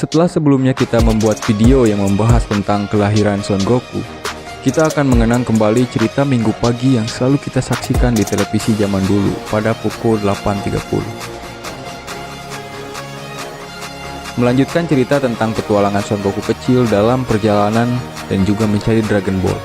Setelah sebelumnya kita membuat video yang membahas tentang kelahiran Son Goku, kita akan mengenang kembali cerita minggu pagi yang selalu kita saksikan di televisi zaman dulu pada pukul 8.30. Melanjutkan cerita tentang petualangan Son Goku kecil dalam perjalanan dan juga mencari Dragon Ball.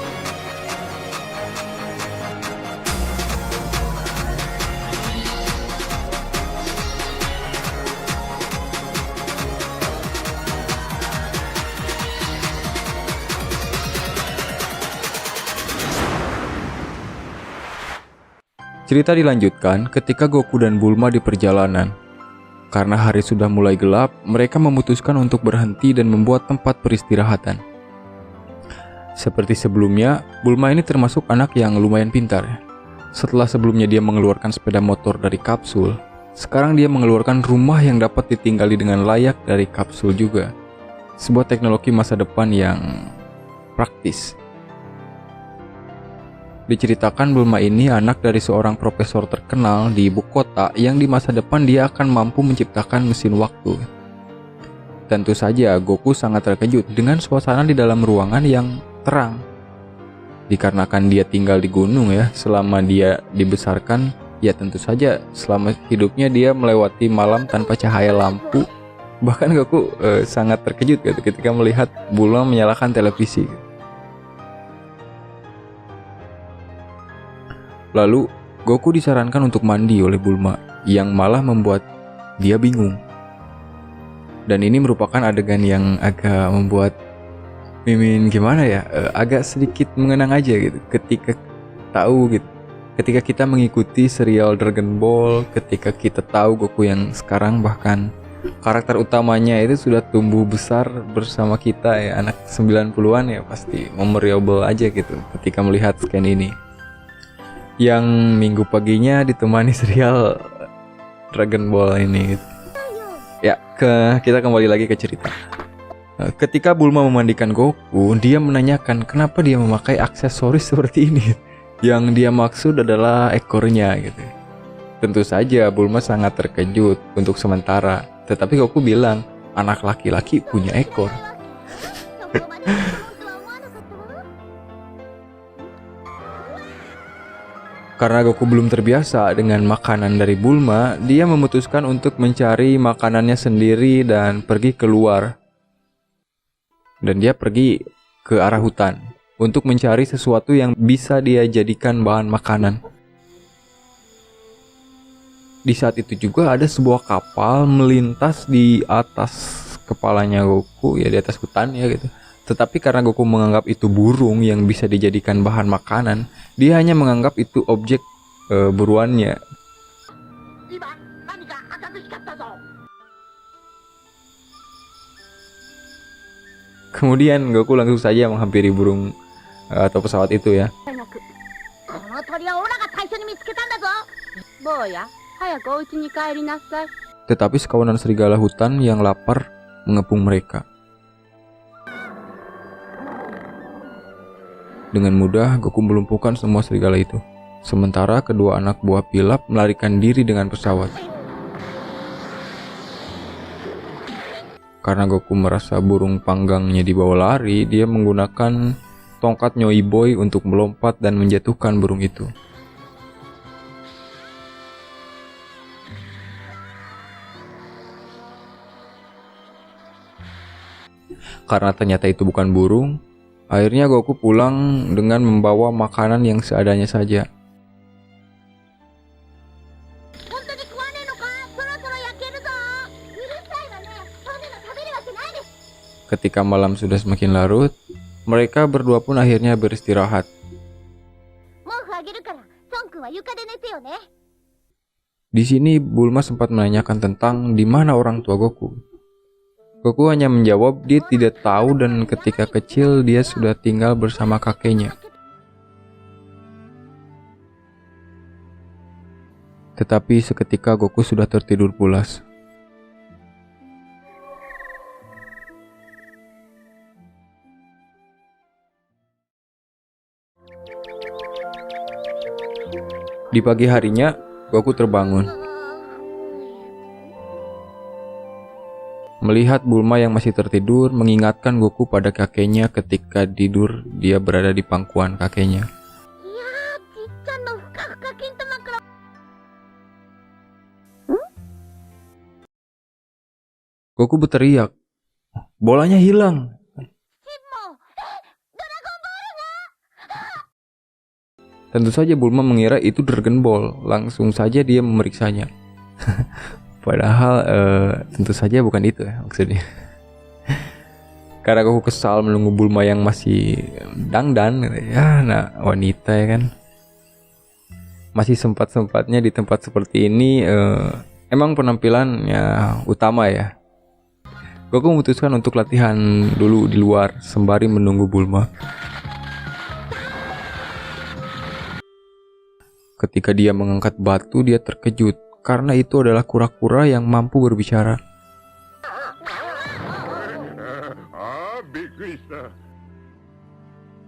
Cerita dilanjutkan ketika Goku dan Bulma di perjalanan. Karena hari sudah mulai gelap, mereka memutuskan untuk berhenti dan membuat tempat peristirahatan. Seperti sebelumnya, Bulma ini termasuk anak yang lumayan pintar. Setelah sebelumnya dia mengeluarkan sepeda motor dari kapsul, sekarang dia mengeluarkan rumah yang dapat ditinggali dengan layak dari kapsul juga. Sebuah teknologi masa depan yang praktis. Diceritakan Bulma ini anak dari seorang profesor terkenal di ibu kota yang di masa depan dia akan mampu menciptakan mesin waktu. Tentu saja Goku sangat terkejut dengan suasana di dalam ruangan yang terang. Dikarenakan dia tinggal di gunung ya, selama dia dibesarkan, ya tentu saja selama hidupnya dia melewati malam tanpa cahaya lampu. Bahkan Goku sangat terkejut gitu ketika melihat Bulma menyalakan televisi. Lalu, Goku disarankan untuk mandi oleh Bulma, yang malah membuat dia bingung. Dan ini merupakan adegan yang agak membuat Mimin gimana ya, agak sedikit mengenang aja gitu. Ketika tahu gitu, ketika kita mengikuti serial Dragon Ball, ketika kita tahu Goku yang sekarang bahkan karakter utamanya itu sudah tumbuh besar bersama kita ya, anak 90-an ya, pasti memorable aja gitu ketika melihat scan ini. Yang minggu paginya ditemani serial Dragon Ball ini. Ya, kita kembali lagi ke cerita. Ketika Bulma memandikan Goku, dia menanyakan kenapa dia memakai aksesoris seperti ini. Yang dia maksud adalah ekornya gitu. Tentu saja Bulma sangat terkejut untuk sementara. Tetapi Goku bilang, anak laki-laki punya ekor. Karena Goku belum terbiasa dengan makanan dari Bulma, dia memutuskan untuk mencari makanannya sendiri dan pergi keluar. Dan dia pergi ke arah hutan untuk mencari sesuatu yang bisa dia jadikan bahan makanan. Di saat itu juga ada sebuah kapal melintas di atas kepalanya Goku, ya di atas hutan ya gitu. Tetapi karena Goku menganggap itu burung yang bisa dijadikan bahan makanan, dia hanya menganggap itu objek buruannya. Kemudian Goku langsung saja menghampiri burung atau pesawat itu ya. Tetapi sekawanan serigala hutan yang lapar mengepung mereka. Dengan mudah Goku melumpuhkan semua serigala itu. Sementara kedua anak buah Pilaf melarikan diri dengan pesawat. Karena Goku merasa burung panggangnya dibawa lari, dia menggunakan tongkat Nyoi Boy untuk melompat dan menjatuhkan burung itu. Karena ternyata itu bukan burung, akhirnya Goku pulang dengan membawa makanan yang seadanya saja. Ketika malam sudah semakin larut, mereka berdua pun akhirnya beristirahat. Di sini Bulma sempat menanyakan tentang di mana orang tua Goku. Goku hanya menjawab dia tidak tahu dan ketika kecil dia sudah tinggal bersama kakeknya. Tetapi seketika Goku sudah tertidur pulas. Di pagi harinya, Goku terbangun. Melihat Bulma yang masih tertidur, mengingatkan Goku pada kakeknya ketika tidur dia berada di pangkuan kakeknya. Goku berteriak, "Bolanya hilang!" Tentu saja Bulma mengira itu Dragon Ball, langsung saja dia memeriksanya. Padahal tentu saja bukan itu ya maksudnya. Karena Goku kesal menunggu Bulma yang masih dangdan, ya nah wanita ya kan. Masih sempat-sempatnya di tempat seperti ini, emang penampilannya utama ya. Goku memutuskan untuk latihan dulu di luar sembari menunggu Bulma. Ketika dia mengangkat batu, dia terkejut karena itu adalah kura-kura yang mampu berbicara.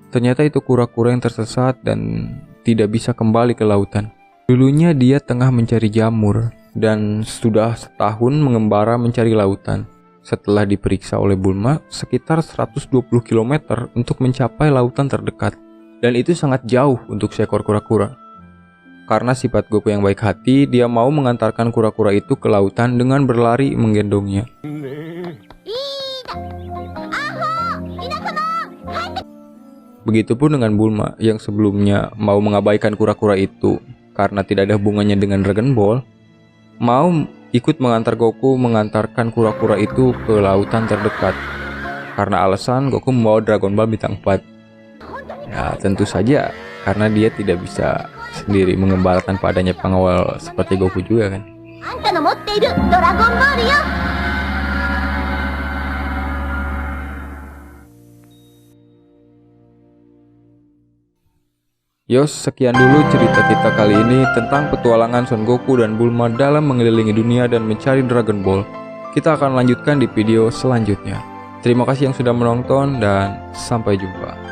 Ternyata itu kura-kura yang tersesat dan tidak bisa kembali ke lautan. Dulunya dia tengah mencari jamur dan sudah setahun mengembara mencari lautan. Setelah diperiksa oleh Bulma, sekitar 120 km untuk mencapai lautan terdekat. Dan itu sangat jauh untuk seekor kura-kura. Karena sifat Goku yang baik hati, dia mau mengantarkan kura-kura itu ke lautan dengan berlari menggendongnya. Begitupun dengan Bulma yang sebelumnya mau mengabaikan kura-kura itu karena tidak ada hubungannya dengan Dragon Ball, mau ikut mengantar Goku mengantarkan kura-kura itu ke lautan terdekat. Karena alasan Goku membawa Dragon Ball bintang 4. Ya tentu saja karena dia tidak bisa sendiri mengembara tanpa adanya pengawal seperti Goku juga kan. Yos, sekian dulu cerita kita kali ini tentang petualangan Son Goku dan Bulma dalam mengelilingi dunia dan mencari Dragon Ball. Kita akan lanjutkan di video selanjutnya. Terima kasih yang sudah menonton dan sampai jumpa.